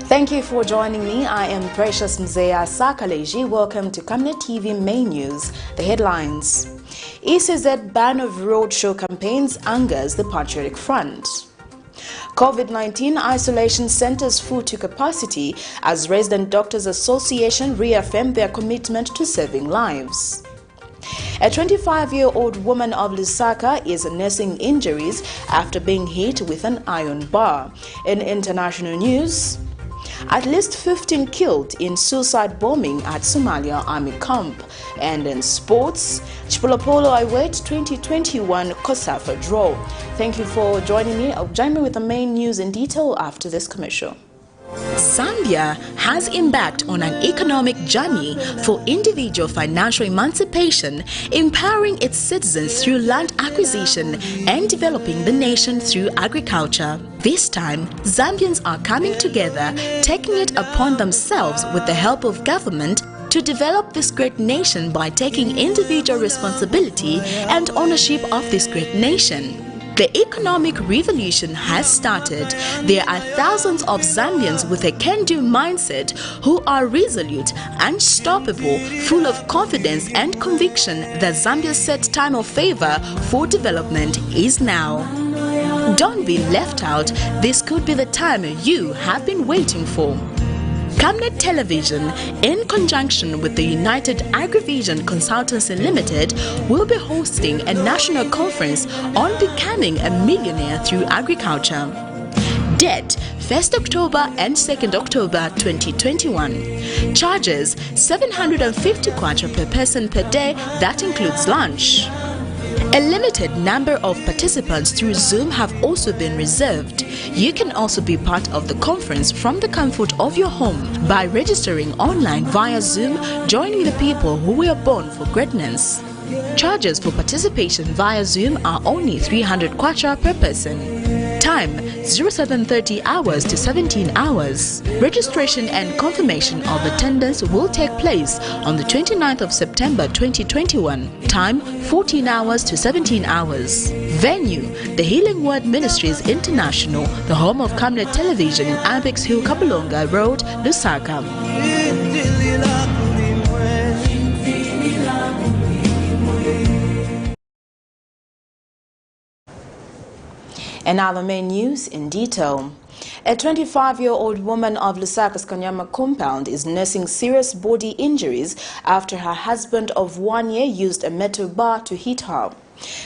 Thank you for joining me. I am Precious Mzeya Sakaleji. Welcome to Camnet TV Main News. The headlines. ECZ ban of roadshow campaigns angers the Patriotic Front. COVID-19 isolation centers full to capacity as Resident Doctors Association reaffirmed their commitment to saving lives. A 25-year-old woman of Lusaka is nursing injuries after being hit with an iron bar. In international news, at least 15 killed in suicide bombing at Somalia army camp. And in sports, CHIPOLOPOLO await 2021 COSAFA draw. Thank you for joining me. Join me with the main news in detail after this commercial. Zambia has embarked on an economic journey for individual financial emancipation, empowering its citizens through land acquisition and developing the nation through agriculture. This time, Zambians are coming together, taking it upon themselves with the help of government to develop this great nation by taking individual responsibility and ownership of this great nation. The economic revolution has started. There are thousands of Zambians with a can-do mindset who are resolute, unstoppable, full of confidence and conviction that Zambia's set time of favor for development is now. Don't be left out. This could be the time you have been waiting for. Camnet Television, in conjunction with the United Agrivision Consultancy Limited, will be hosting a national conference on becoming a millionaire through agriculture. Date 1st October and 2nd October 2021. Charges 750 kwacha per person per day, that includes lunch. A limited number of participants through Zoom have also been reserved. You can also be part of the conference from the comfort of your home by registering online via Zoom, joining the people who were born for greatness. Charges for participation via Zoom are only 300 kwacha per person. Time 0730 hours to 17 hours. Registration and confirmation of attendance will take place on the 29th of September 2021. Time 14 hours to 17 hours. Venue the Healing Word Ministries International, the home of Camnet Television in Apex Hill, Kabulonga Road, Lusaka. And now the main news in detail. A 25-year-old woman of Lusaka's Kanyama compound is nursing serious body injuries after her husband of 1 year used a metal bar to hit her.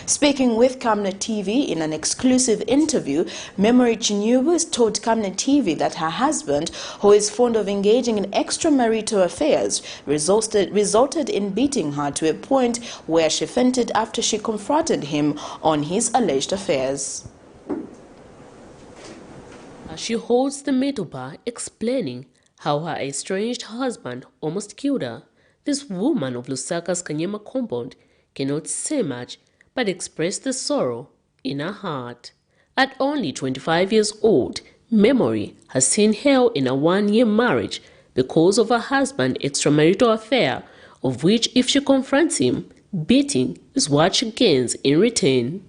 Speaking with Camnet TV in an exclusive interview, Memory Chinyubu told Camnet TV that her husband, who is fond of engaging in extramarital affairs, resulted in beating her to a point where she fainted after she confronted him on his alleged affairs. She holds the metal bar, explaining how her estranged husband almost killed her. This woman of Lusaka's Kanyama compound cannot say much but express the sorrow in her heart. At only 25 years old, Memory has seen hell in a 1-year marriage because of her husband's extramarital affair, of which if she confronts him, beating is what she gains in return.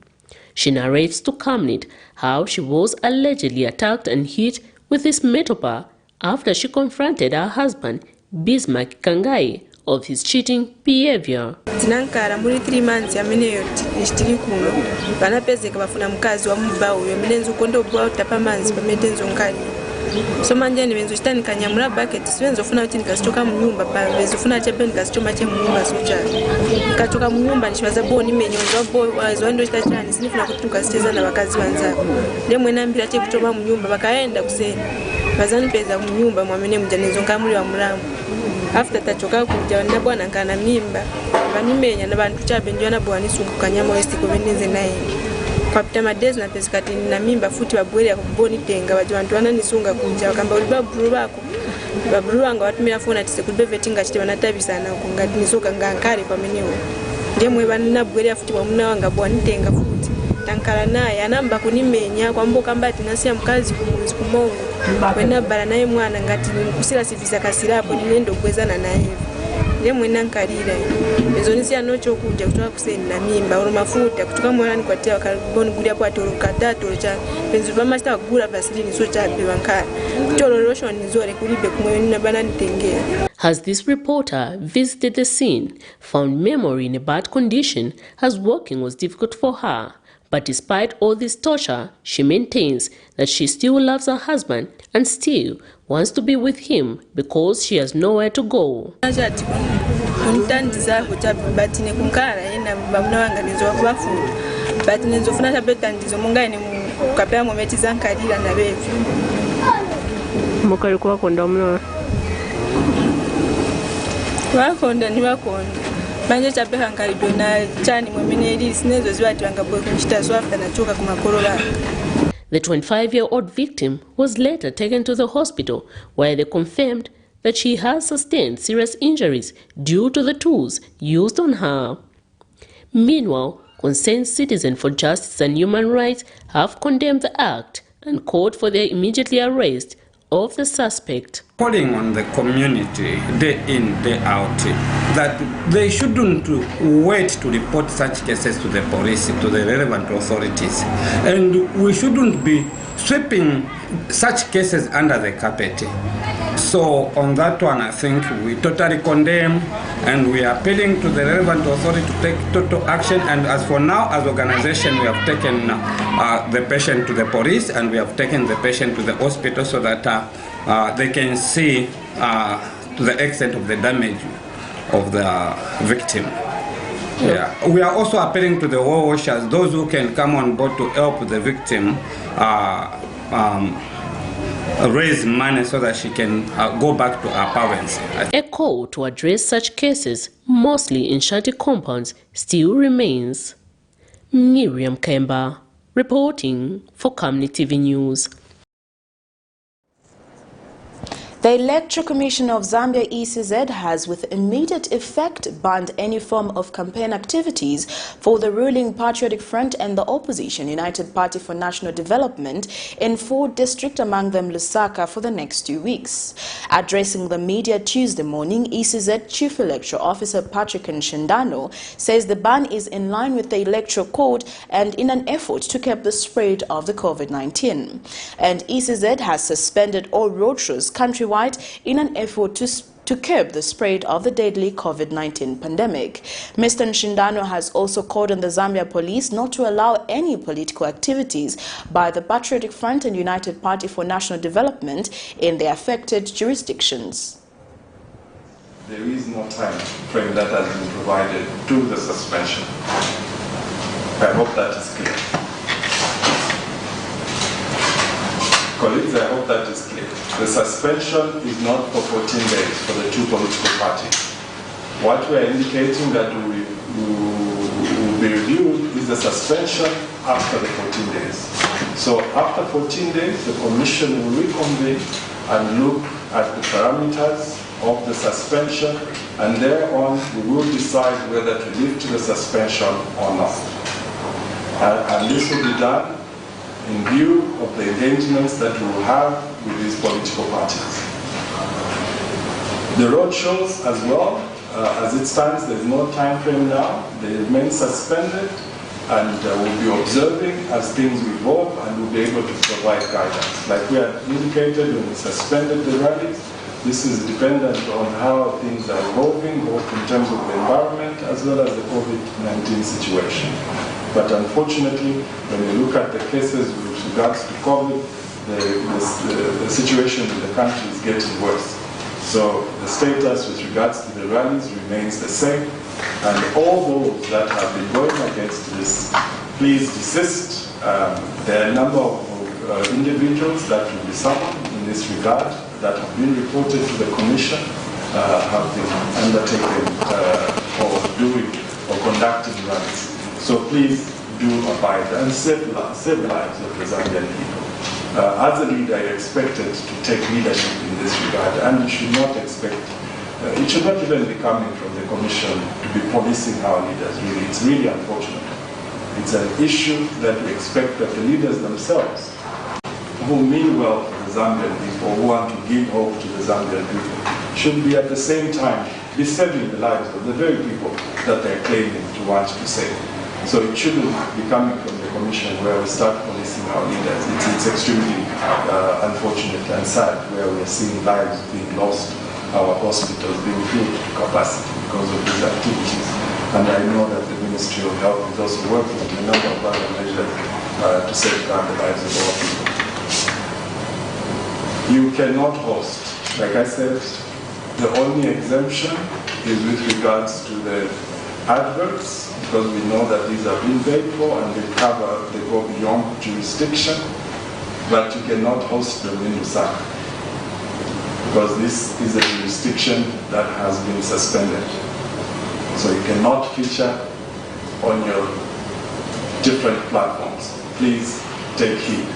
She narrates to Camnet how she was allegedly attacked and hit with this metal bar after she confronted her husband, Bismarck Kangai, of his cheating behavior. Tinankara muri 3 months yameneyo ishtiri kuno banapezeka bafuna mukazi wa mubawo yomenenzo kondo bwa utapa manzi pametenzo nkali so manje ni benzo chitani kanyamura bucket siwenzo funa kuti nikasitoka mu nyumba pa benzo funa chepe nikasitoma che mu nyumba socha nikatoka mu nyumba nishibaza boni menyonzo bo wazo chitachani sinifuna kuti nikasiteza na bakazi banzako ndemwe nambira che kutoma mu nyumba bakaenda kuseni bazani peza mu nyumba mwamene mjanezo nkamuri wa muramu after tachoka kuja na bwana nkana mimba banimenya na bantu chabe ndio na bwana isungu kanyama west koveneze naye kapita madezi na pesa kati na mimba futi babwere yakuboni tenga baje bantu ananisunga kunja bakamba uli baburu bako baburu anga watumira fona tise kubevetinga chite banatabisana kungati nisoka ngankare pamenewo ndemwe banina bwere futi bamuna wanga bwana tenga futi tankala naye anamba kunimenya kwamboka mbati nasiya mkazi kumuzi kumongo wena bara naye mwana ngati kusira sivisa kasirapo nendo kwezana naye mwena nkalira ezo nisi anocho kuja kutoka kuseni na mimba oro mafuta kutoka mwana ni kwatia wakarboni gulia kwa toro katatu cha penzo bama sta kugura vaseline so cha bebankara kutolo lotion nizore kulibe kumweni na bana nitengea. As this reporter visited the scene, found memory in a bad condition, as walking was difficult for her. But despite all this torture, she maintains that she still loves her husband and still wants to be with him because she has nowhere to go. Wakonda ni wakonda manje chapeka nkalido na chani mwemene ili sinezo ziwati wangaboe kumchita swafta na choka kumakorola. The 25-year-old victim was later taken to the hospital where they confirmed that she has sustained serious injuries due to the tools used on her. Meanwhile, concerned citizens for justice and human rights have condemned the act and called for their immediate arrest of the suspect. Calling on the community day in, day out, that they shouldn't wait to report such cases to the police, to the relevant authorities. And we shouldn't be sweeping such cases under the carpet. So on that one, I think we totally condemn and we are appealing to the relevant authority to take total action. And as for now, as organization, we have taken the patient to the police and we have taken the patient to the hospital so that they can see to the extent of the damage of the victim. Yeah. We are also appealing to the war washers, those who can come on board to help the victim raise money so that she can go back to her parents. A call to address such cases, mostly in shanty compounds, still remains. Miriam Kemba, reporting for Camnet TV News. The Electoral Commission of Zambia ECZ has with immediate effect banned any form of campaign activities for the ruling Patriotic Front and the opposition United Party for National Development in 4 districts, among them Lusaka, for the next 2 weeks. Addressing the media Tuesday morning, ECZ Chief Electoral Officer Patrick Nshindano says the ban is in line with the Electoral Code and in an effort to curb the spread of the COVID-19. And ECZ has suspended all roadshows countrywide in an effort to curb the spread of the deadly COVID-19 pandemic. Mr. Nshindano has also called on the Zambia police not to allow any political activities by the Patriotic Front and United Party for National Development in the affected jurisdictions. There is no time frame that has been provided to the suspension. I hope that is clear. Colleagues, I hope that is clear. The suspension is not for 14 days for the 2 political parties. What we are indicating that will be reviewed is the suspension after the 14 days. So after 14 days, the Commission will reconvene and look at the parameters of the suspension, and thereon we will decide whether to lift the suspension or not. And this will be done in view of the engagements that we will have with these political parties. The roadshows as well, as it stands, there is no time frame now. They remain suspended, and we'll be observing as things evolve, and we'll be able to provide guidance. Like we have indicated when we suspended the rallies, this is dependent on how things are evolving, both in terms of the environment as well as the COVID-19 situation. But unfortunately, when you look at the cases with regards to COVID, the situation in the country is getting worse. So the status with regards to the rallies remains the same. And all those that have been going against this, please desist. There are a number of individuals that will be summoned in this regard that have been reported to the Commission, have been undertaken for doing or conducting rallies. So please do abide and save lives of the Zambian people. As a leader, I expected to take leadership in this regard, and you should not expect, it should not even be coming from the Commission to be policing our leaders, really. It's really unfortunate. It's an issue that we expect that the leaders themselves, who mean well for the Zambian people, who want to give hope to the Zambian people, should be at the same time be saving the lives of the very people that they're claiming to want to save. So it shouldn't be coming from the Commission where we start policing our leaders. It's extremely unfortunate and sad where we're seeing lives being lost, our hospitals being filled to capacity because of these activities. And I know that the Ministry of Health is also working on a number of other measures to safeguard the lives of our people. You cannot host. Like I said, the only exemption is with regards to the adverts, because we know that these are being paid for and they go beyond jurisdiction, but you cannot host them in LUSAKA, because this is a jurisdiction that has been suspended. So you cannot feature on your different platforms. Please take heed.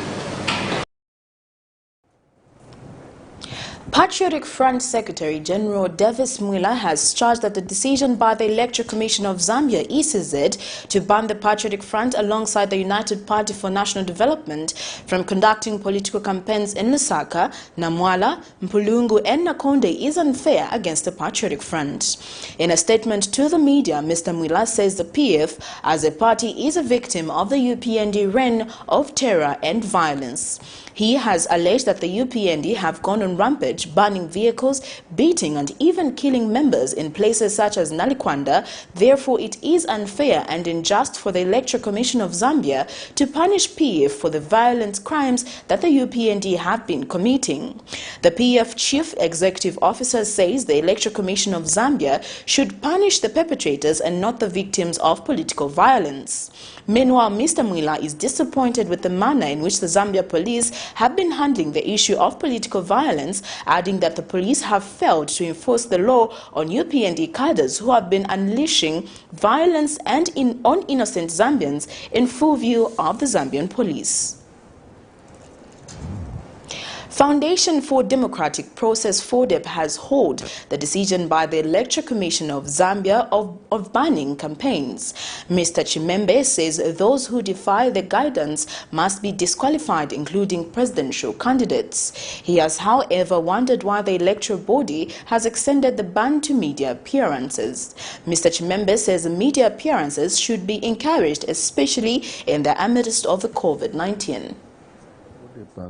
Patriotic Front Secretary General Davis Mwila has charged that the decision by the Electoral Commission of Zambia, ECZ, to ban the Patriotic Front alongside the United Party for National Development from conducting political campaigns in Lusaka, Namwala, Mpulungu and Nakonde is unfair against the Patriotic Front. In a statement to the media, Mr. Mwila says the PF as a party is a victim of the UPND reign of terror and violence. He has alleged that the UPND have gone on rampage, burning vehicles, beating and even killing members in places such as Nalikwanda. Therefore, it is unfair and unjust for the Electoral Commission of Zambia to punish PF for the violent crimes that the UPND have been committing. The PF Chief Executive Officer says the Electoral Commission of Zambia should punish the perpetrators and not the victims of political violence. Meanwhile, Mr. Mwila is disappointed with the manner in which the Zambia police have been handling the issue of political violence, adding that the police have failed to enforce the law on UPND cadres who have been unleashing violence and on innocent Zambians in full view of the Zambian police. Foundation for Democratic Process FODEP has hailed the decision by the Electoral Commission of Zambia of banning campaigns. Mr. Chimembe says those who defy the guidance must be disqualified, including presidential candidates. He has, however, wondered why the electoral body has extended the ban to media appearances. Mr. Chimembe says media appearances should be encouraged, especially in the midst of the COVID-19.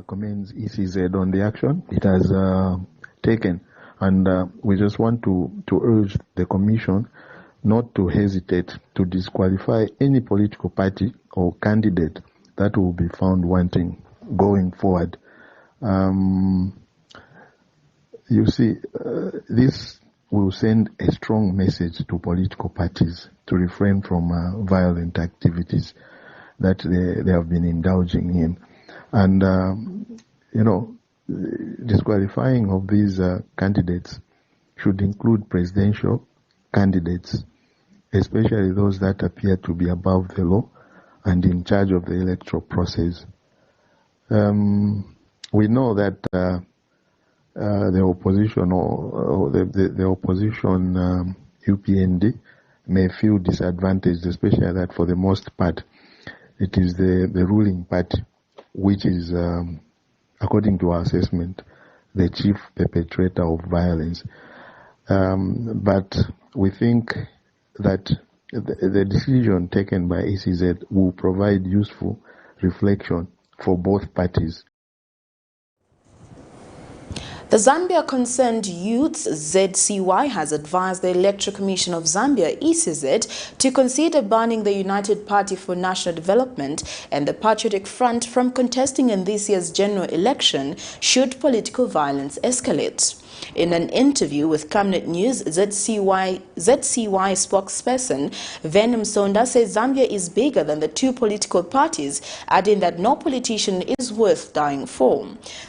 Commends ECZ on the action it has taken, and we just want to urge the Commission not to hesitate to disqualify any political party or candidate that will be found wanting going forward. You see, this will send a strong message to political parties to refrain from violent activities that they have been indulging in. And, disqualifying of these candidates should include presidential candidates, especially those that appear to be above the law and in charge of the electoral process. We know that the opposition or the opposition UPND may feel disadvantaged, especially that for the most part it is the ruling party which is, according to our assessment, the chief perpetrator of violence. But we think that the decision taken by ECZ will provide useful reflection for both parties. The Zambia Concerned Youths ZCY has advised the Electoral Commission of Zambia ECZ to consider banning the United Party for National Development and the Patriotic Front from contesting in this year's general election should political violence escalate. In an interview with Camnet News, ZCY spokesperson Venom Sonda says Zambia is bigger than the two political parties, adding that no politician is worth dying for.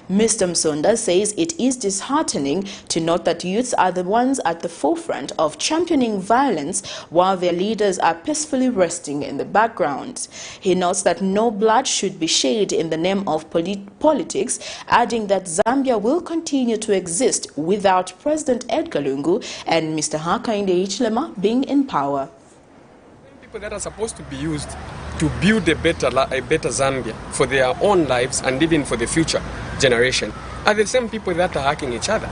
Mr. Msonda says it is disheartening to note that youths are the ones at the forefront of championing violence while their leaders are peacefully resting in the background. He notes that no blood should be shed in the name of politics, adding that Zambia will continue to exist without President Edgar Lungu and Mr. Hakainde Hichilema being in power. People that are supposed to be used to build a better Zambia for their own lives and even for the future generation are the same people that are hacking each other.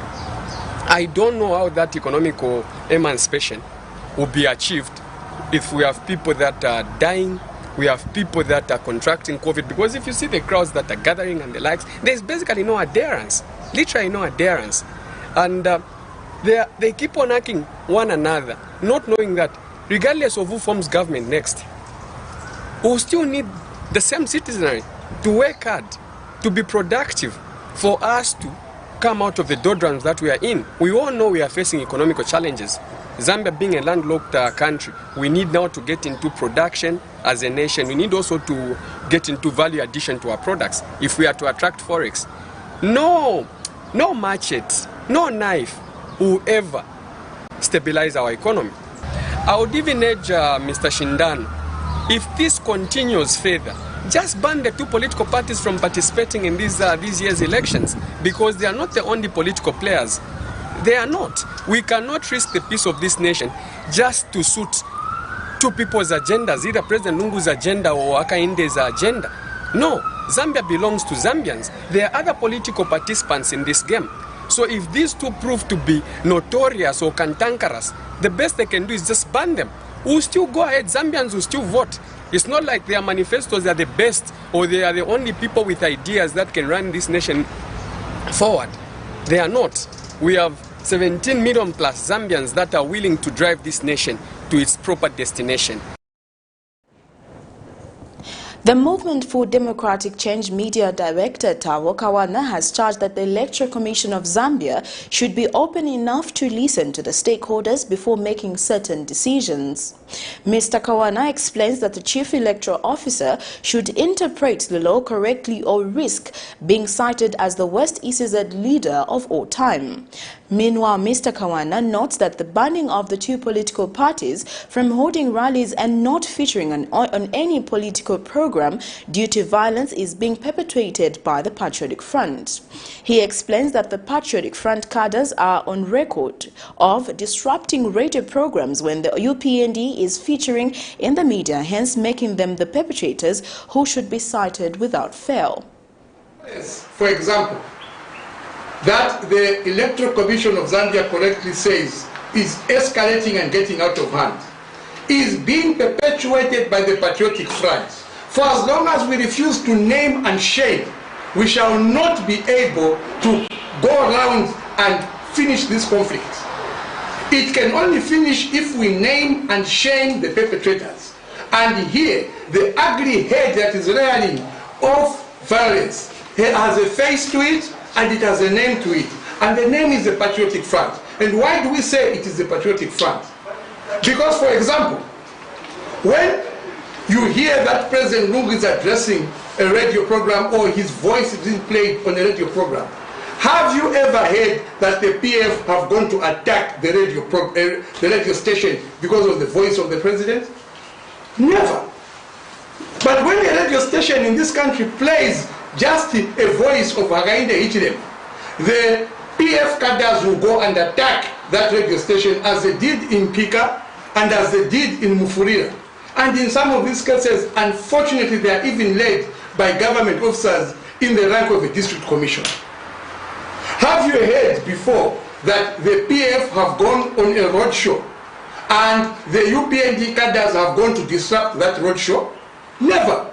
I don't know how that economical emancipation will be achieved if we have people that are dying, we have people that are contracting COVID. Because if you see the crowds that are gathering and the likes, there's basically no adherence, literally no adherence. And they keep on hacking one another, not knowing that regardless of who forms government next, we'll still need the same citizenry to work hard, to be productive, for us to come out of the doldrums that we are in. We all know we are facing economical challenges. Zambia being a landlocked country, we need now to get into production as a nation. We need also to get into value addition to our products if we are to attract forex. No machete, no knife will ever stabilize our economy. I would even urge Mr. Shindano, if this continues further, just ban the two political parties from participating in this year's elections, because they are not the only political players. They are not. We cannot risk the peace of this nation just to suit two people's agendas, either President Lungu's agenda or Akainde's agenda. No, Zambia belongs to Zambians. There are other political participants in this game. So if these two prove to be notorious or cantankerous, the best they can do is just ban them. We'll still go ahead. Zambians will still vote. It's not like their manifestos are the best or they are the only people with ideas that can run this nation forward. They are not. We have 17 million plus Zambians that are willing to drive this nation to its proper destination. The Movement for Democratic Change Media Director Tabo Kawana has charged that the Electoral Commission of Zambia should be open enough to listen to the stakeholders before making certain decisions. Mr. Kawana explains that the Chief Electoral Officer should interpret the law correctly or risk being cited as the West ECZ leader of all time. Meanwhile, Mr. Kawana notes that the banning of the two political parties from holding rallies and not featuring on any political program due to violence is being perpetrated by the Patriotic Front. He explains that the Patriotic Front cadres are on record of disrupting radio programs when the UPND is featuring in the media, hence making them the perpetrators who should be cited without fail. For example, that the Electoral Commission of Zambia correctly says is escalating and getting out of hand is being perpetuated by the Patriotic Front. For as long as we refuse to name and shame, we shall not be able to go around and finish this conflict. It can only finish if we name and shame the perpetrators. And here, the ugly head that is rearing of violence has a face to it, and it has a name to it. And the name is the Patriotic Front. And why do we say it is the Patriotic Front? Because, for example, when you hear that President Lungu is addressing a radio program or his voice is being played on a radio program, have you ever heard that the PF have gone to attack the radio station because of the voice of the president? Never. But when a radio station in this country plays just a voice of Hakainde Hichilema, the PF cadres will go and attack that radio station as they did in Pika and as they did in Mufurira. And in some of these cases, unfortunately, they are even led by government officers in the rank of a district commissioner. Have you heard before that the PF have gone on a roadshow and the UPND cadres have gone to disrupt that roadshow? Never.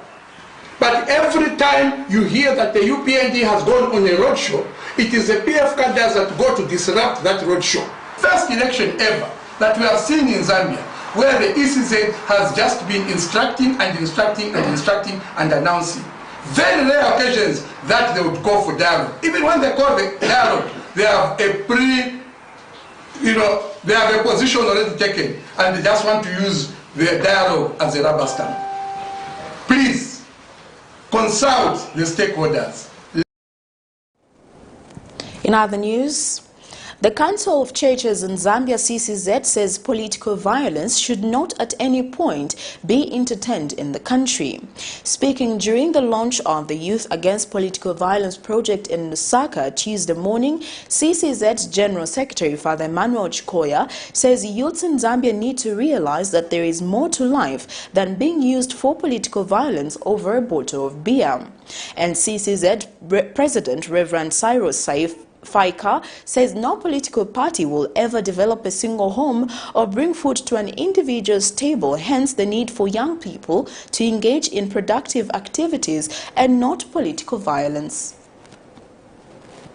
But every time you hear that the UPND has gone on a roadshow, it is the PF cadres that go to disrupt that roadshow. First election ever that we have seen in Zambia, where the ECZ has just been instructing and announcing. Very rare occasions that they would go for dialogue. Even when they call the dialogue, they have a they have a position already taken, and they just want to use the dialogue as a rubber stamp. Please consult the stakeholders. In other news, the Council of Churches in Zambia CCZ says political violence should not at any point be entertained in the country. Speaking during the launch of the Youth Against Political Violence project in LUSAKA Tuesday morning, CCZ General Secretary Father Emmanuel Chikoya says youths in Zambia need to realize that there is more to life than being used for political violence over a bottle of beer. And CCZ President Reverend Cyrus Saif FICA says no political party will ever develop a single home or bring food to an individual's table, hence the need for young people to engage in productive activities and not political violence.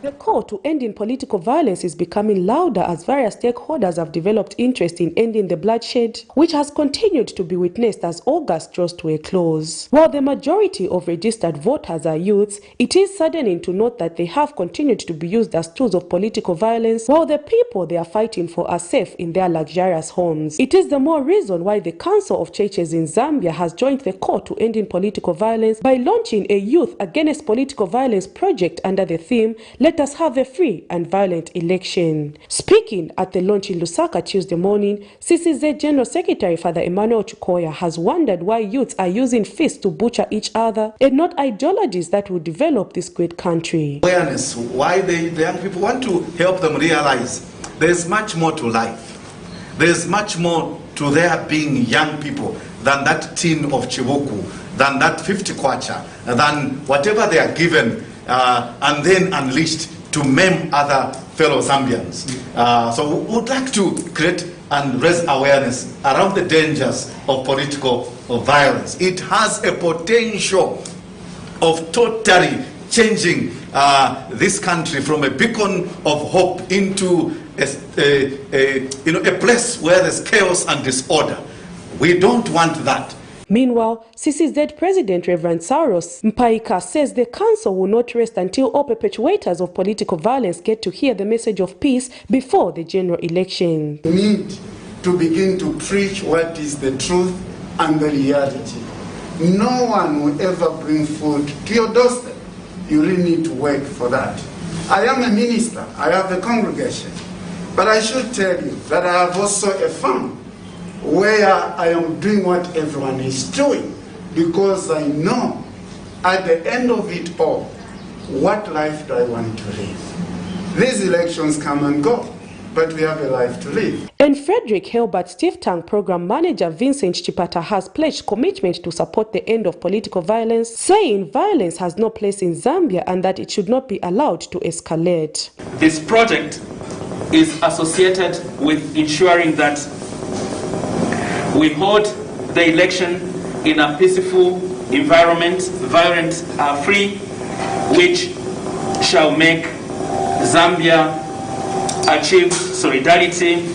The call to ending political violence is becoming louder as various stakeholders have developed interest in ending the bloodshed, which has continued to be witnessed as August draws to a close. While the majority of registered voters are youths, it is saddening to note that they have continued to be used as tools of political violence, while the people they are fighting for are safe in their luxurious homes. It is the more reason why the Council of Churches in Zambia has joined the call to ending political violence by launching a Youth Against Political Violence project under the theme, "Let us have a free and violent election." Speaking at the launch in Lusaka Tuesday morning, CCZ General Secretary Father Emmanuel Chukoya has wondered why youths are using fists to butcher each other and not ideologies that will develop this great country. Awareness, why the young people want to help them realize there's much more to life. There's much more to their being young people than that tin of chibuku, than that 50 kwacha, than whatever they are given and then unleashed to maim other fellow Zambians. So we would like to create and raise awareness around the dangers of political violence. It has a potential of totally changing this country from a beacon of hope into a place where there's chaos and disorder. We don't want that. Meanwhile, CCZ President Reverend Sauros Mpaika says the council will not rest until all perpetuators of political violence get to hear the message of peace before the general election. We need to begin to preach what is the truth and the reality. No one will ever bring food to your doorstep. You really need to work for that. I am a minister, I have a congregation, but I should tell you that I have also a farm where I am doing what everyone is doing, because I know at the end of it all, what life do I want to live? These elections come and go, but we have a life to live. And Frederick Helbert Steve Tang Program Manager Vincent Chipata has pledged commitment to support the end of political violence, saying violence has no place in Zambia and that it should not be allowed to escalate. This project is associated with ensuring that we hold the election in a peaceful environment, violence-free, which shall make Zambia achieve solidarity,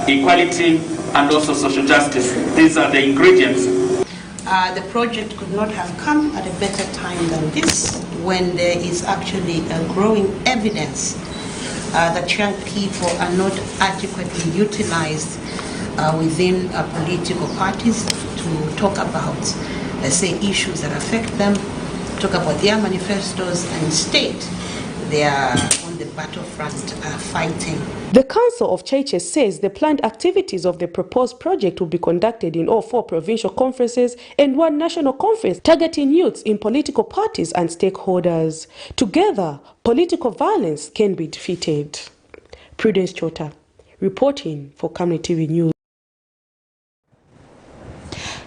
equality, and also social justice. These are the ingredients. The project could not have come at a better time than this, when there is actually a growing evidence that young people are not adequately utilized within political parties to talk about, say, issues that affect them, talk about their manifestos, and instead they are on the battlefront fighting. The Council of Churches says the planned activities of the proposed project will be conducted in all 4 provincial conferences and 1 national conference targeting youths in political parties and stakeholders. Together, political violence can be defeated. Prudence Chota, reporting for Camnet TV News.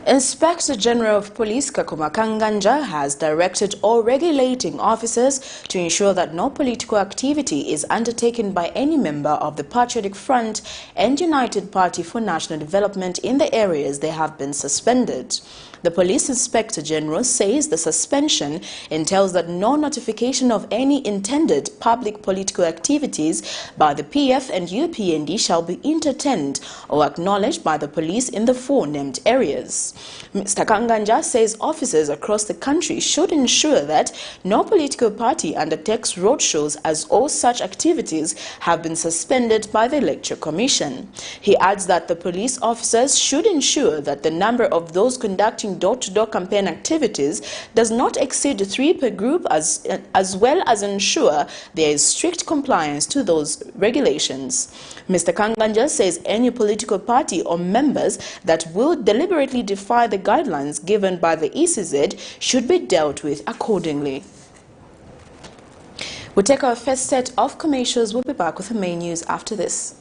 Inspector General of Police Kakuma Kanganja has directed all regulating officers to ensure that no political activity is undertaken by any member of the Patriotic Front and United Party for National Development in the areas they have been suspended. The Police Inspector General says the suspension entails that no notification of any intended public political activities by the PF and UPND shall be entertained or acknowledged by the police in the 4 named areas. Mr. Kanganja says officers across the country should ensure that no political party undertakes roadshows, as all such activities have been suspended by the Electoral Commission. He adds that the police officers should ensure that the number of those conducting door-to-door campaign activities does not exceed 3 per group, as well as ensure there is strict compliance to those regulations. Mr. Kanganja says any political party or members that will deliberately defy the guidelines given by the ECZ should be dealt with accordingly. We'll take our first set of commercials. We'll be back with the main news after this.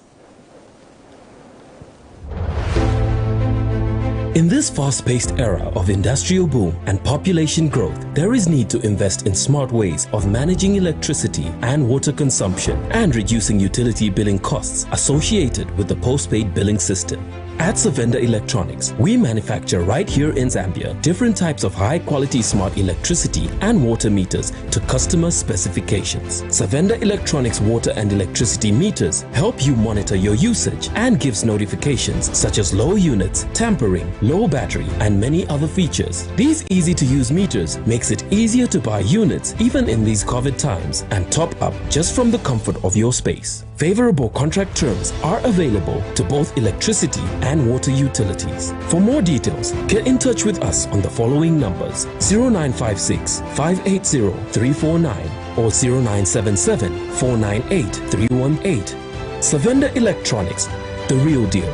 In this fast-paced era of industrial boom and population growth, there is need to invest in smart ways of managing electricity and water consumption and reducing utility billing costs associated with the postpaid billing system. At Savenda Electronics, we manufacture right here in Zambia different types of high-quality smart electricity and water meters to customer specifications. Savenda Electronics water and electricity meters help you monitor your usage and gives notifications such as low units, tampering, low battery, and many other features. These easy-to-use meters makes it easier to buy units even in these COVID times and top up just from the comfort of your space. Favorable contract terms are available to both electricity and water utilities. For more details, get in touch with us on the following numbers: 0956 580 349 or 0977 498 318. Savenda Electronics, the real deal.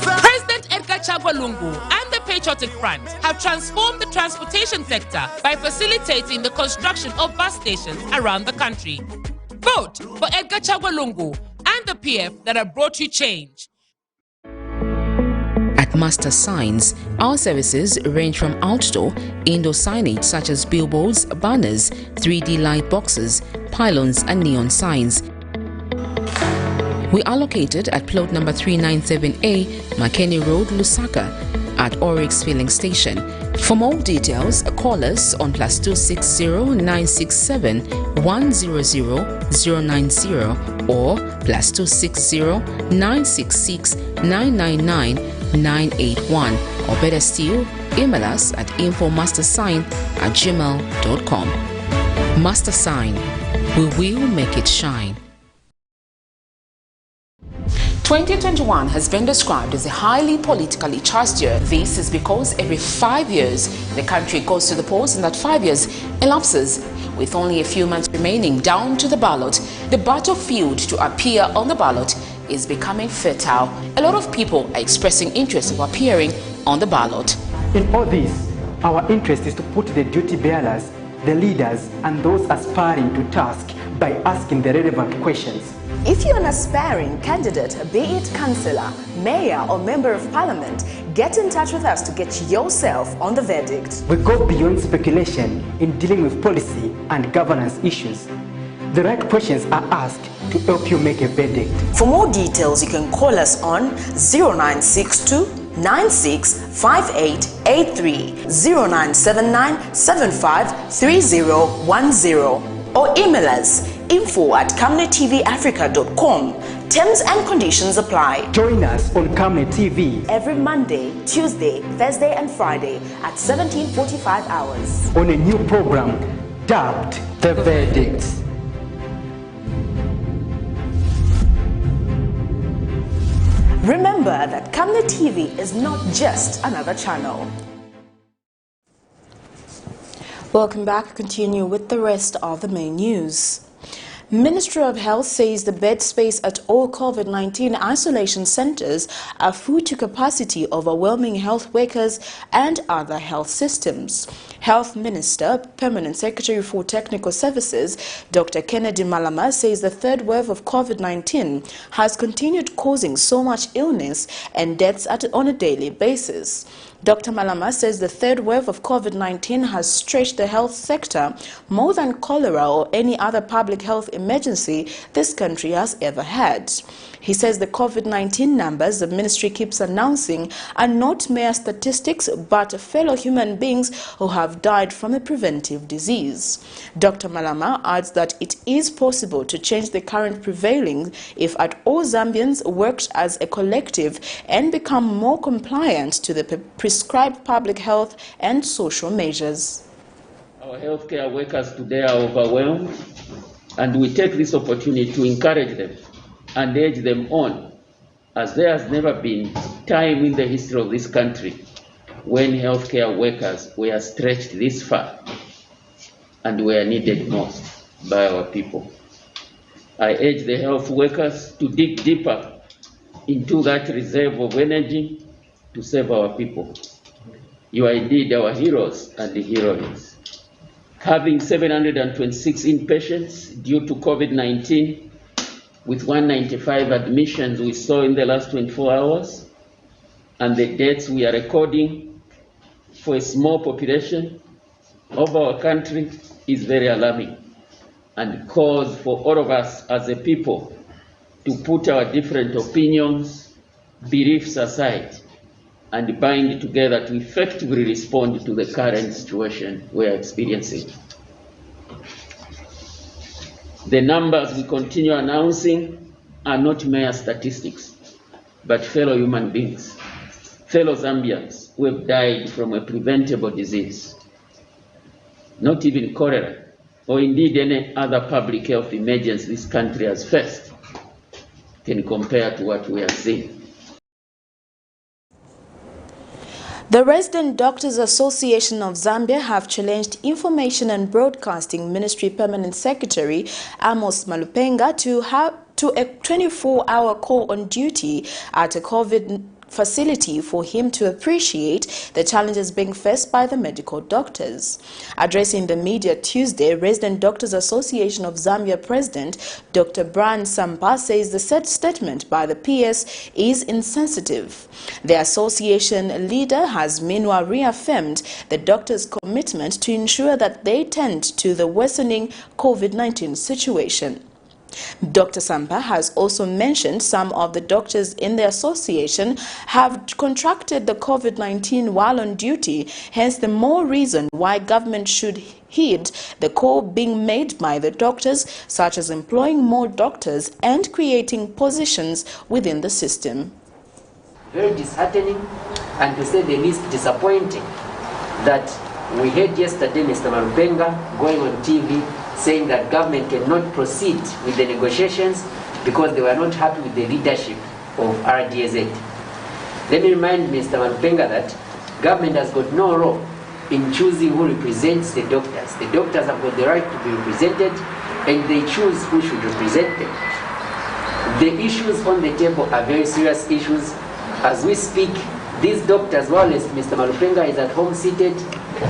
President Edgar Chagwa Lungu and the Patriotic Front have transformed the transportation sector by facilitating the construction of bus stations around the country. Vote for Edgar Chagwa Lungu and the PF that have brought you change. At Master Signs, our services range from outdoor, indoor signage such as billboards, banners, 3D light boxes, pylons and neon signs. We are located at plot number 397A, Makeni Road, Lusaka, at Oryx Filling Station. For more details, call us on +260 967 100 090 or +260 966 999 981, or better still, email us at infomastersign@gmail.com. Master Sign, we will make it shine. 2021 has been described as a highly politically charged year. This is because every 5 years the country goes to the polls, and that 5 years elapses. With only a few months remaining down to the ballot, the battlefield to appear on the ballot is becoming fertile. A lot of people are expressing interest of appearing on the ballot. In all this, our interest is to put the duty bearers, the leaders, and those aspiring to task by asking the relevant questions. If you're an aspiring candidate, be it councillor, mayor or member of parliament, get in touch with us to get yourself on the verdict. We go beyond speculation in dealing with policy and governance issues. The right questions are asked to help you make a verdict. For more details, you can call us on 0962 965883, 0979 753010, or email us info@camnettvafrica.com. Terms and conditions apply. Join us on Camnet TV every Monday, Tuesday, Thursday and Friday at 17:45 hours on a new program dubbed The Verdict. Remember that Camnet TV is not just another channel. Welcome back. Continue with the rest of the main news. Ministry of Health says the bed space at all COVID-19 isolation centers are full to capacity, overwhelming health workers and other health systems. Health Minister, Permanent Secretary for Technical Services, Dr. Kennedy Malama, says the third wave of COVID-19 has continued causing so much illness and deaths on a daily basis. Dr. Malama says the third wave of COVID-19 has stretched the health sector more than cholera or any other public health emergency this country has ever had. He says the COVID-19 numbers the ministry keeps announcing are not mere statistics but fellow human beings who have died from a preventive disease. Dr. Malama adds that it is possible to change the current prevailing if at all Zambians worked as a collective and become more compliant to the prescribed public health and social measures. Our healthcare workers today are overwhelmed, and we take this opportunity to encourage them and urge them on, as there has never been time in the history of this country when healthcare workers were stretched this far and were needed most by our people. I urge the health workers to dig deeper into that reserve of energy to save our people. You are indeed our heroes and the heroines. Having 726 inpatients due to COVID-19, with 195 admissions we saw in the last 24 hours, and the deaths we are recording for a small population of our country is very alarming, and calls for all of us as a people to put our different opinions, beliefs aside, and bind together to effectively respond to the current situation we are experiencing. The numbers we continue announcing are not mere statistics, but fellow human beings, fellow Zambians who have died from a preventable disease. Not even cholera, or indeed any other public health emergency this country has faced, can compare to what we are seeing. The Resident Doctors Association of Zambia have challenged Information and Broadcasting Ministry Permanent Secretary Amos Malupenga to a 24-hour call on duty at a COVID facility for him to appreciate the challenges being faced by the medical doctors. Addressing the media Tuesday, Resident Doctors Association of Zambia President Dr. Brian Sampa says the said statement by the PS is insensitive. The association leader has meanwhile reaffirmed the doctors' commitment to ensure that they tend to the worsening COVID-19 situation. Dr. Sampa has also mentioned some of the doctors in the association have contracted the COVID-19 while on duty, hence the more reason why government should heed the call being made by the doctors, such as employing more doctors and creating positions within the system. Very disheartening and to say the least disappointing that we heard yesterday Mr. Malupenga going on TV saying that government cannot proceed with the negotiations because they were not happy with the leadership of RDZ. Let me remind Mr. Malupenga that government has got no role in choosing who represents the doctors. The doctors have got the right to be represented and they choose who should represent them. The issues on the table are very serious issues. As we speak, these doctors, while Mr. Malupenga is at home seated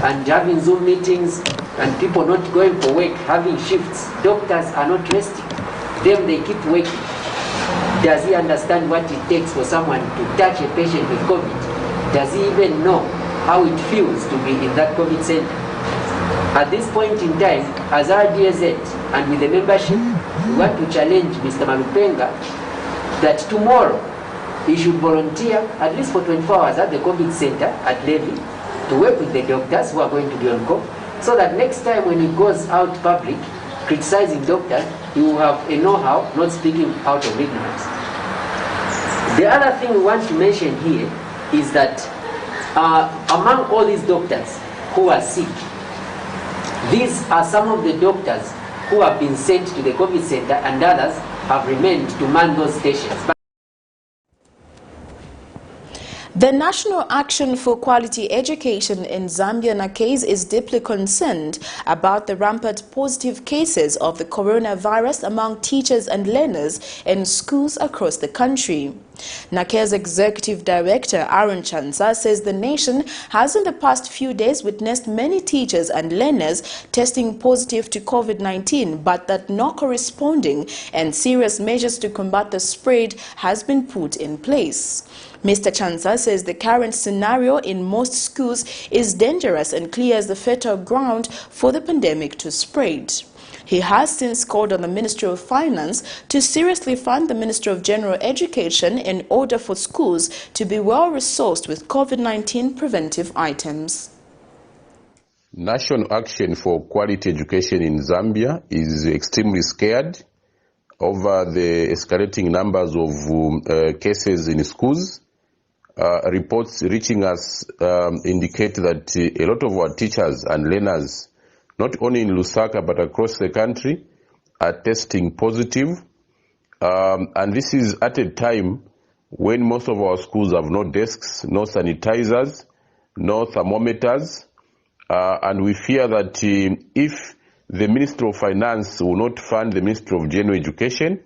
and having Zoom meetings and people not going for work, having shifts, doctors are not resting. Them, they keep working. Does he understand what it takes for someone to touch a patient with COVID? Does he even know how it feels to be in that COVID center? At this point in time, as RDZ and with the membership, we want to challenge Mr. Malupenga that tomorrow he should volunteer at least for 24 hours at the COVID center at Levy to work with the doctors who are going to be on call, so that next time when he goes out public criticizing doctors, he will have a know-how, not speaking out of ignorance. The other thing we want to mention here is that among all these doctors who are sick, these are some of the doctors who have been sent to the COVID center and others have remained to man those stations. The National Action for Quality Education in Zambia, NACASE, is deeply concerned about the rampant positive cases of the coronavirus among teachers and learners in schools across the country. NACASE Executive Director Aaron Chansa says the nation has in the past few days witnessed many teachers and learners testing positive to COVID-19, but that no corresponding and serious measures to combat the spread has been put in place. Mr. Chansa says the current scenario in most schools is dangerous and clears the fertile ground for the pandemic to spread. He has since called on the Ministry of Finance to seriously fund the Ministry of General Education in order for schools to be well resourced with COVID-19 preventive items. National Action for Quality Education in Zambia is extremely scared over the escalating numbers of cases in schools. Reports reaching us indicate that a lot of our teachers and learners, not only in Lusaka but across the country, are testing positive. And this is at a time when most of our schools have no desks, no sanitizers, no thermometers. And we fear that if the Ministry of Finance will not fund the Ministry of General Education,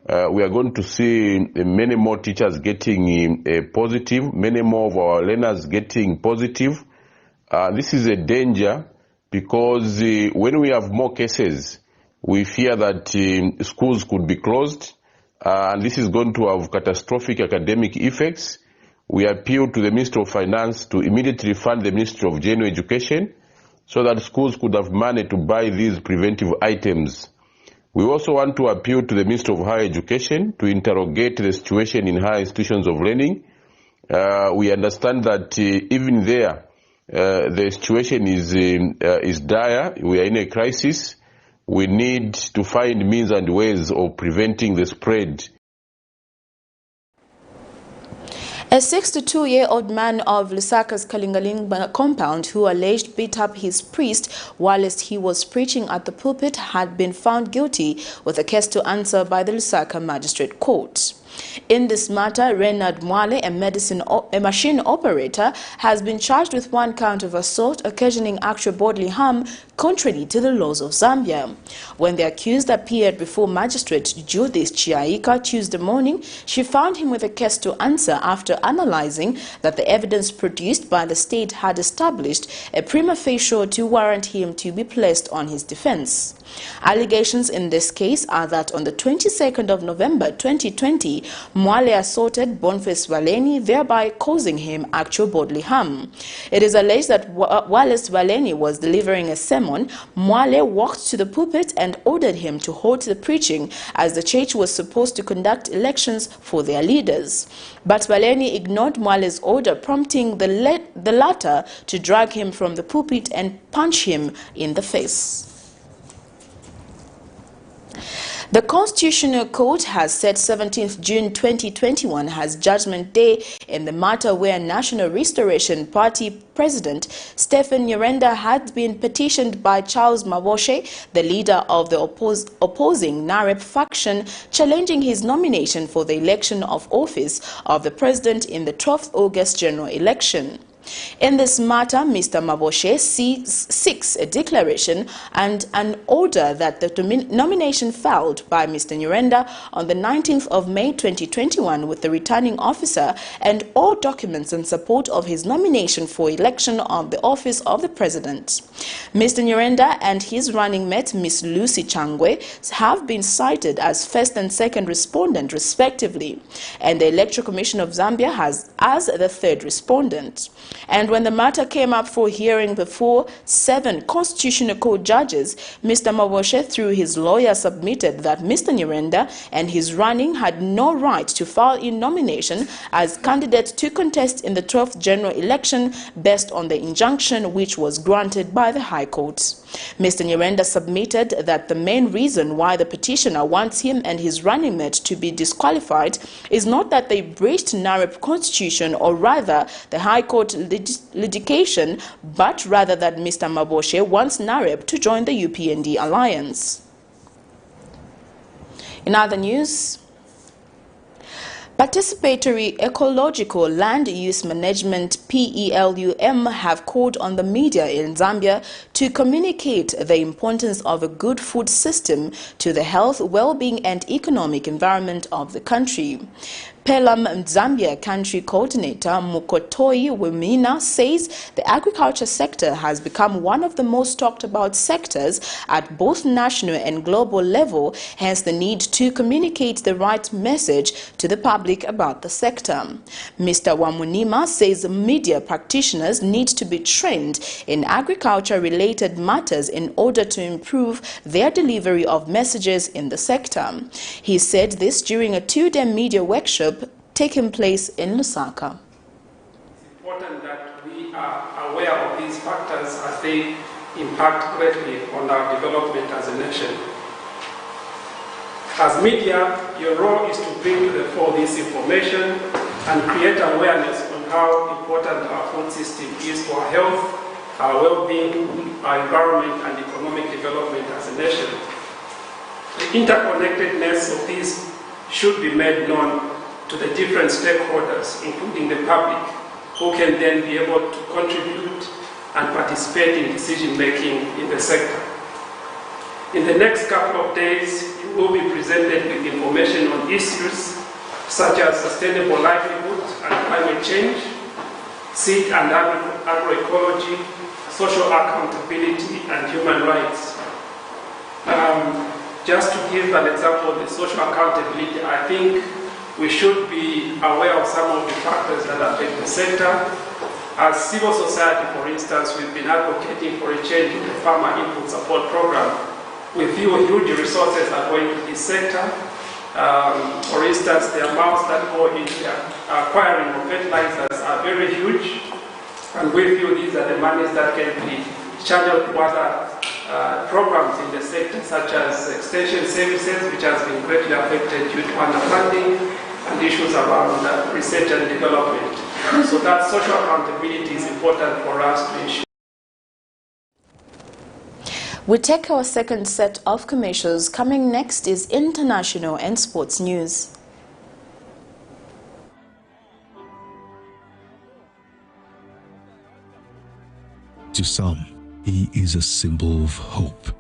we are going to see many more teachers getting positive, many more of our learners getting positive. This is a danger because when we have more cases, we fear that schools could be closed, and this is going to have catastrophic academic effects. we appeal to the Ministry of Finance to immediately fund the Ministry of General Education so that schools could have money to buy these preventive items. We also want to appeal to the Ministry of Higher Education to interrogate the situation in higher institutions of learning. We understand that even there, the situation is dire. We are in a crisis. We need to find means and ways of preventing the spread. A 62-year-old man of Lusaka's Kalingaling compound who alleged beat up his priest whilst he was preaching at the pulpit had been found guilty with a case to answer by the Lusaka Magistrate Court. In this matter, Renard Mwale, a machine operator, has been charged with 1 count of assault occasioning actual bodily harm contrary to the laws of Zambia. When the accused appeared before Magistrate Judith Chiaika Tuesday morning, she found him with a case to answer after analyzing that the evidence produced by the state had established a prima facie to warrant him to be placed on his defense. Allegations in this case are that on the 22nd of November 2020, Mwale assaulted Boniface Valeni, thereby causing him actual bodily harm. It is alleged that whilst Valeni was delivering a sermon, Mwale walked to the pulpit and ordered him to halt the preaching as the church was supposed to conduct elections for their leaders. But Valeni ignored Mwale's order, prompting the latter to drag him from the pulpit and punch him in the face. The Constitutional Court has set 17th June 2021 as Judgment Day in the matter where National Restoration Party President Stephen Nyirenda had been petitioned by Charles Maboshe, the leader of the opposing NAREP faction, challenging his nomination for the election of office of the president in the 12th August general election. In this matter, Mr. Maboshe seeks a declaration and an order that the nomination filed by Mr. Nyirenda on the 19th of May 2021 with the returning officer and all documents in support of his nomination for election of the office of the president. Mr. Nyirenda and his running mate, Ms. Lucy Changwe, have been cited as first and second respondent respectively, and the Electoral Commission of Zambia as the third respondent. And when the matter came up for hearing before 7 Constitutional Court judges, Mr. Maboshe, through his lawyer, submitted that Mr. Nyirenda and his running had no right to file in nomination as candidate to contest in the 12th general election based on the injunction which was granted by the High Court. Mr. Nyirenda submitted that the main reason why the petitioner wants him and his running mate to be disqualified is not that they breached NAREP constitution or rather the High Court litigation, but rather that Mr. Maboshe wants NAREP to join the UPND alliance. In other news, Participatory Ecological Land Use Management PELUM have called on the media in Zambia to communicate the importance of a good food system to the health, well-being and economic environment of the country. PELUM Zambia Country Coordinator Mukotoi Wimina says the agriculture sector has become one of the most talked about sectors at both national and global level, hence the need to communicate the right message to the public about the sector. Mr. Wamunima says media practitioners need to be trained in agriculture-related matters in order to improve their delivery of messages in the sector. He said this during a 2-day media workshop taking place in Lusaka. It's important that we are aware of these factors as they impact greatly on our development as a nation. As media, your role is to bring to the fore this information and create awareness on how important our food system is for our health, our well-being, our environment and economic development as a nation. The interconnectedness of these should be made known to the different stakeholders, including the public, who can then be able to contribute and participate in decision-making in the sector. In the next couple of days, you will be presented with information on issues such as sustainable livelihood and climate change, seed and agroecology, social accountability, and human rights. Just to give an example of the social accountability, I think we should be aware of some of the factors that affect the sector. As civil society, for instance, we've been advocating for a change in the farmer input support program. We feel huge resources are going to this sector. For instance, the amounts that go into the acquiring of fertilizers are very huge, and we feel these are the monies that can be channeled to other programs in the sector, such as extension services, which has been greatly affected due to underfunding and issues around research and development. So that social accountability is important for us to ensure. We take our second set of commercials. Coming next is international and sports news. To some, he is a symbol of hope,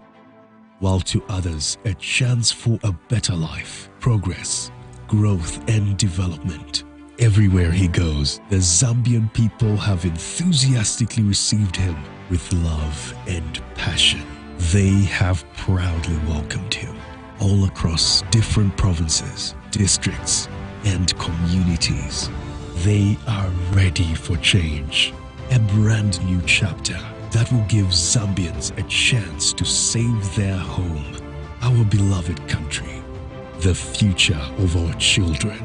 while to others, a chance for a better life, progress, growth and development. Everywhere he goes, the Zambian people have enthusiastically received him with love and passion. They have proudly welcomed him all across different provinces, districts, and communities. They are ready for change, a brand new chapter that will give Zambians a chance to save their home, our beloved country, the future of our children.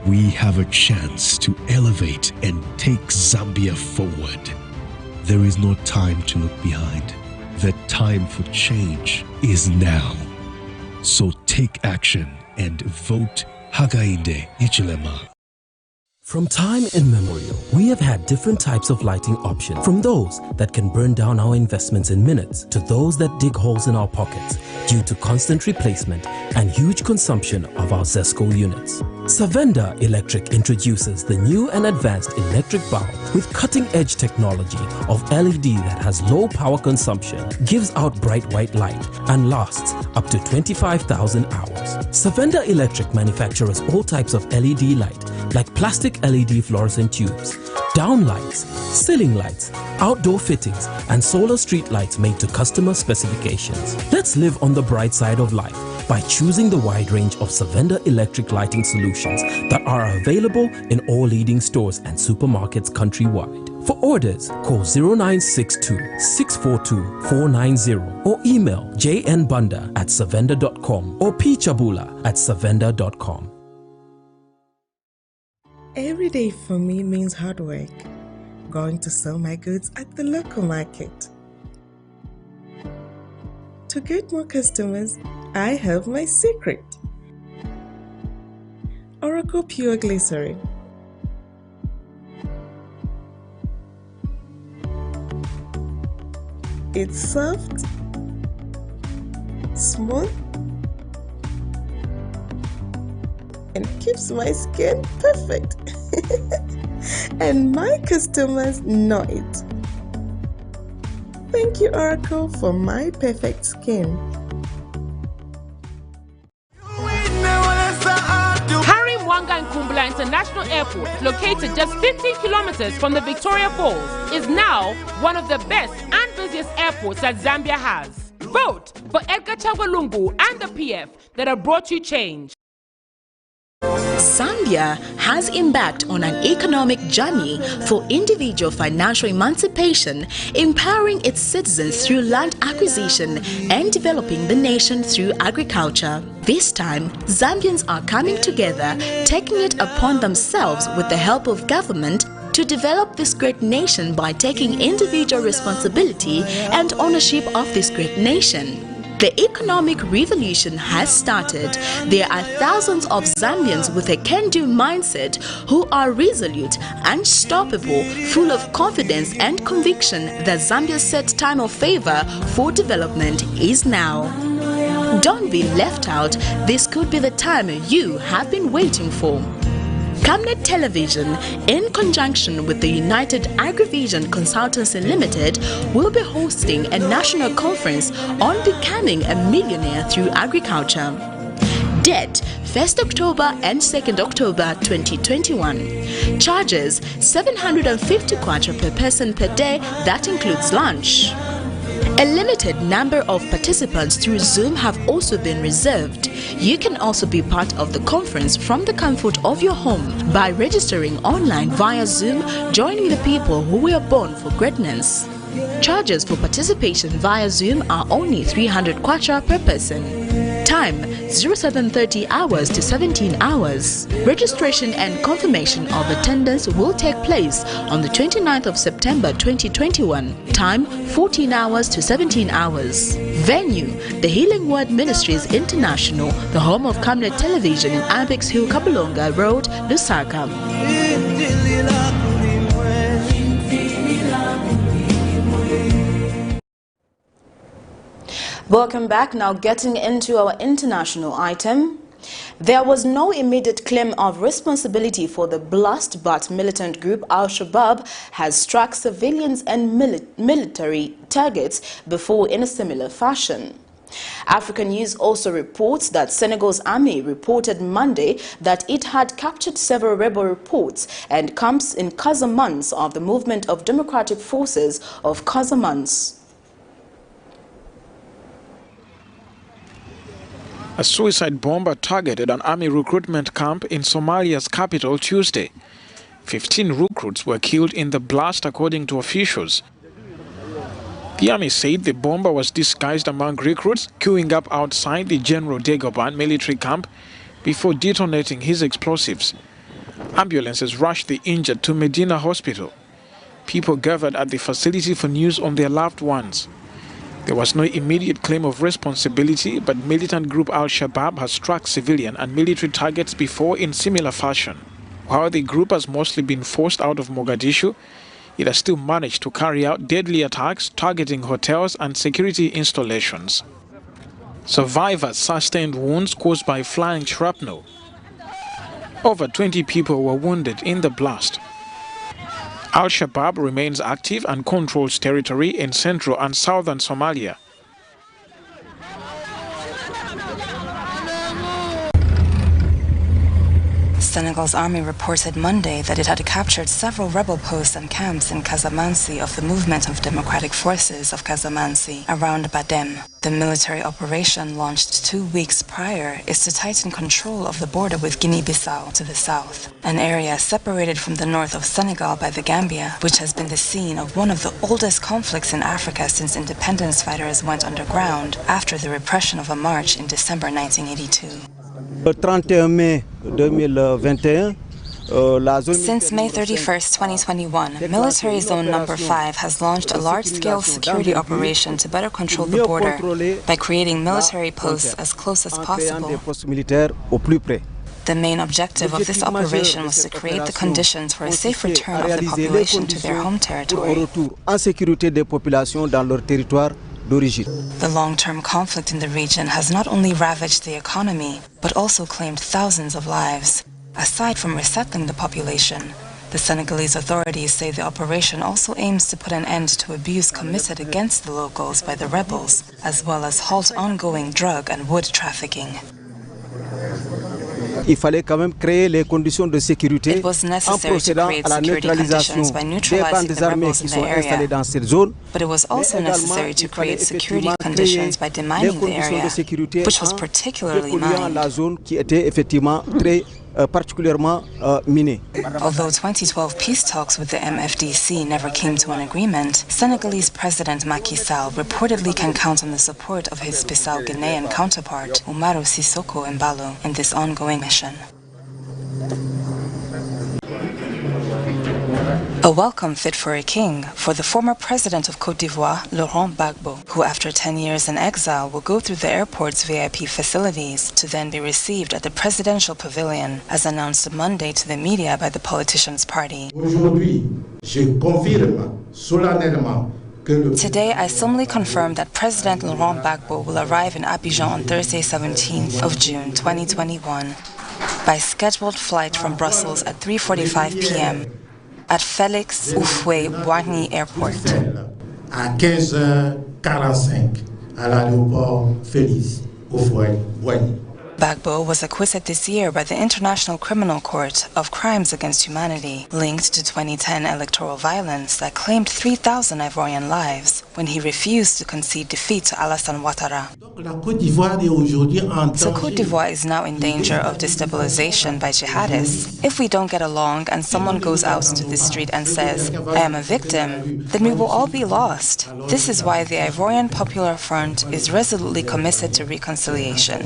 We have a chance to elevate and take Zambia forward. There is no time to look behind. The time for change is now. So take action and vote Hakainde Hichilema. From time immemorial, we have had different types of lighting options, from those that can burn down our investments in minutes to those that dig holes in our pockets due to constant replacement and huge consumption of our ZESCO units. Savenda Electric introduces the new and advanced electric bulb with cutting-edge technology of LED that has low power consumption, gives out bright white light, and lasts up to 25,000 hours. Savenda Electric manufactures all types of LED light, like plastic LED fluorescent tubes, down lights, ceiling lights, outdoor fittings, and solar street lights made to customer specifications. Let's live on the bright side of life by choosing the wide range of Savenda electric lighting solutions that are available in all leading stores and supermarkets countrywide. For orders, call 0962-642-490 or email jnbunda@savenda.com or pchabula@savenda.com. Every day for me means hard work. Going to sell my goods at the local market. To get more customers, I have my secret. Oracle Pure Glycerin. It's soft, smooth, and keeps my skin perfect. And my customers know it. Thank you, Oracle, for my perfect skin. Kumbula International Airport, located just 15 kilometers from the Victoria Falls, is now one of the best and busiest airports that Zambia has. Vote for Edgar Chagwa Lungu and the PF that have brought you change. Zambia has embarked on an economic journey for individual financial emancipation, empowering its citizens through land acquisition and developing the nation through agriculture. This time, Zambians are coming together, taking it upon themselves with the help of government to develop this great nation by taking individual responsibility and ownership of this great nation. The economic revolution has started. There are thousands of Zambians with a can-do mindset who are resolute, unstoppable, full of confidence and conviction that Zambia's set time of favor for development is now. Don't be left out. This could be the time you have been waiting for. Camnet Television, in conjunction with the United Agrivision Consultancy Limited, will be hosting a national conference on becoming a millionaire through agriculture. Date 1st October and 2nd October 2021. Charges 750 kwacha per person per day, that includes lunch. A limited number of participants through Zoom have also been reserved. You can also be part of the conference from the comfort of your home by registering online via Zoom, joining the people who were born for greatness. Charges for participation via Zoom are only 300 kwacha per person. Time 0730 hours to 17 hours. Registration and confirmation of attendance will take place on the 29th of September 2021. Time 14 hours to 17 hours. Venue the Healing Word Ministries International, the home of Camnet Television in Apex Hill, Kabulonga Road, Lusaka. Welcome back. Now getting into our international item. There was no immediate claim of responsibility for the blast, but militant group Al-Shabaab has struck civilians and military targets before in a similar fashion. African News also reports that Senegal's army reported Monday that it had captured several rebel reports and camps in Casamance of the Movement of Democratic Forces of Casamance. A suicide bomber targeted an army recruitment camp in Somalia's capital Tuesday. 15 recruits were killed in the blast, according to officials. The army said the bomber was disguised among recruits queuing up outside the General Dagobah military camp before detonating his explosives. Ambulances rushed the injured to Medina Hospital. People gathered at the facility for news on their loved ones. There was no immediate claim of responsibility, but militant group Al-Shabaab has struck civilian and military targets before in similar fashion. While the group has mostly been forced out of Mogadishu, it has still managed to carry out deadly attacks targeting hotels and security installations. Survivors sustained wounds caused by flying shrapnel. Over 20 people were wounded in the blast. Al-Shabaab remains active and controls territory in central and southern Somalia. Senegal's army reported Monday that it had captured several rebel posts and camps in Casamance of the Movement of Democratic Forces of Casamance around Badem. The military operation, launched 2 weeks prior, is to tighten control of the border with Guinea-Bissau to the south, an area separated from the north of Senegal by the Gambia, which has been the scene of one of the oldest conflicts in Africa since independence fighters went underground after the repression of a march in December 1982. Le 31 mai 2021, Since May 31, 2021, Military Zone No. 5 has launched a large-scale security operation to better control the border by creating military posts as close as possible. The main objective of this operation was to create the conditions for a safe return of the population to their home territory. The long-term conflict in the region has not only ravaged the economy, but also claimed thousands of lives. Aside from resettling the population, the Senegalese authorities say the operation also aims to put an end to abuse committed against the locals by the rebels, as well as halt ongoing drug and wood trafficking. Il fallait quand même créer les conditions de sécurité en procédant à la neutralisation des bandes armées qui sont installées dans cette zone. But it was also necessary to create security conditions by demining the area, which was particularly mined. La zone qui était effectivement très particulièrement minée. Although 2012 peace talks with the MFDC never came to an agreement, Senegalese President Macky Sall reportedly can count on the support of his Bissau-Guinean counterpart, Umaru Sissoko Embalo, in this ongoing mission. A welcome fit for a king for the former president of Côte d'Ivoire, Laurent Gbagbo, who after 10 years in exile will go through the airport's VIP facilities to then be received at the presidential pavilion, as announced Monday to the media by the politician's party. Today, I solemnly confirm that President Laurent Gbagbo will arrive in Abidjan on Thursday, 17th of June, 2021, by scheduled flight from Brussels at 3:45 p.m. at Félix Houphouët-Boigny Airport. À 15h45 à l'aéroport Félix Houphouët-Boigny. Bagbo was acquitted this year by the International Criminal Court of crimes against humanity linked to 2010 electoral violence that claimed 3,000 Ivorian lives when he refused to concede defeat to Alassane Ouattara. So Côte d'Ivoire is now in danger of destabilization by jihadists. If we don't get along and someone goes out to the street and says, "I am a victim," then we will all be lost. This is why the Ivorian Popular Front is resolutely committed to reconciliation.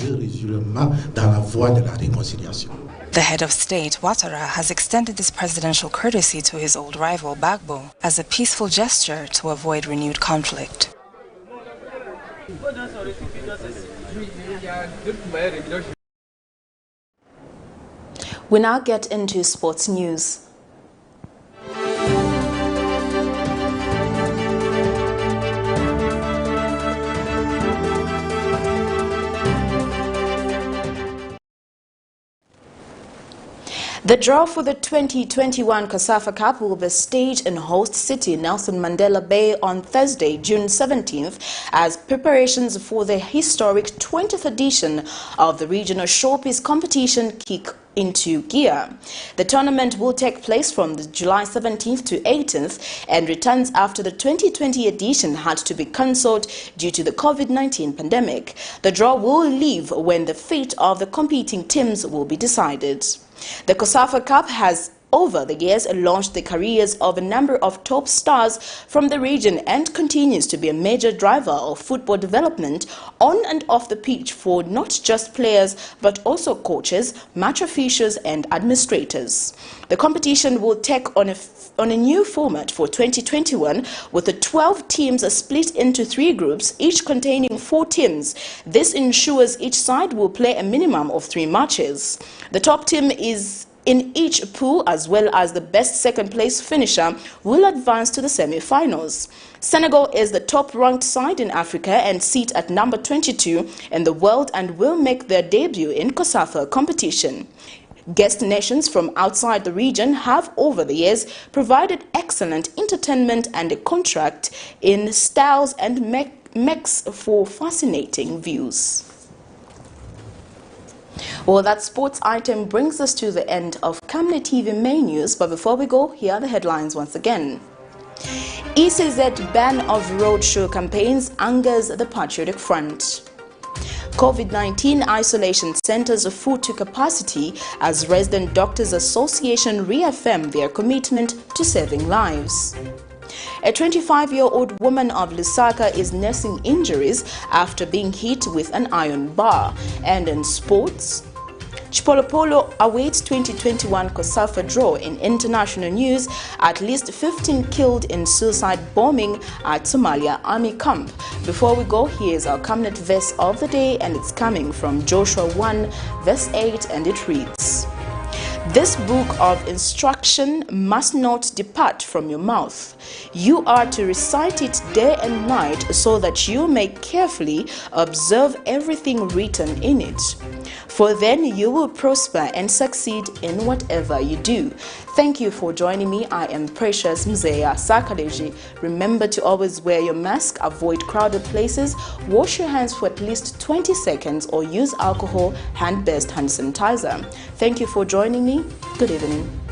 The head of state, Ouattara, has extended this presidential courtesy to his old rival, Bagbo, as a peaceful gesture to avoid renewed conflict. We now get into sports news. The draw for the 2021 COSAFA Cup will be staged in host city Nelson Mandela Bay on Thursday, June 17th, as preparations for the historic 20th edition of the regional showpiece competition kick into gear. The tournament will take place from July 17th to 18th and returns after the 2020 edition had to be cancelled due to the COVID-19 pandemic. The draw will leave when the fate of the competing teams will be decided. The COSAFA Cup has over the years launched the careers of a number of top stars from the region and continues to be a major driver of football development on and off the pitch for not just players but also coaches, match officials and administrators. The competition will take on a new format for 2021 with the 12 teams split into 3 groups, each containing 4 teams. This ensures each side will play a minimum of 3 matches. The top team is in each pool, as well as the best second-place finisher, will advance to the semi-finals. Senegal is the top-ranked side in Africa and sit at number 22 in the world and will make their debut in COSAFA competition. Guest nations from outside the region have, over the years, provided excellent entertainment and a contract in styles and makes for fascinating views. Well, that sports item brings us to the end of Camnet TV main news, but before we go, here are the headlines once again. ECZ ban of roadshow campaigns angers the Patriotic Front. COVID-19 isolation centers full to capacity as Resident Doctors Association reaffirm their commitment to saving lives. A 25-year-old woman of LUSAKA is nursing injuries after being hit with an iron bar. And in sports, CHIPOLOPOLO awaits 2021 COSAFA draw. In international news, at least 15 killed in suicide bombing at Somalia army camp. Before we go, here's our Camnet verse of the day, and it's coming from Joshua 1 verse 8, and it reads, "This book of instruction must not depart from your mouth. You are to recite it day and night so that you may carefully observe everything written in it. For then you will prosper and succeed in whatever you do." Thank you for joining me. I am Precious Mzeya Sakaleji. Remember to always wear your mask, avoid crowded places, wash your hands for at least 20 seconds or use alcohol hand-based hand sanitizer. Thank you for joining me. Good evening.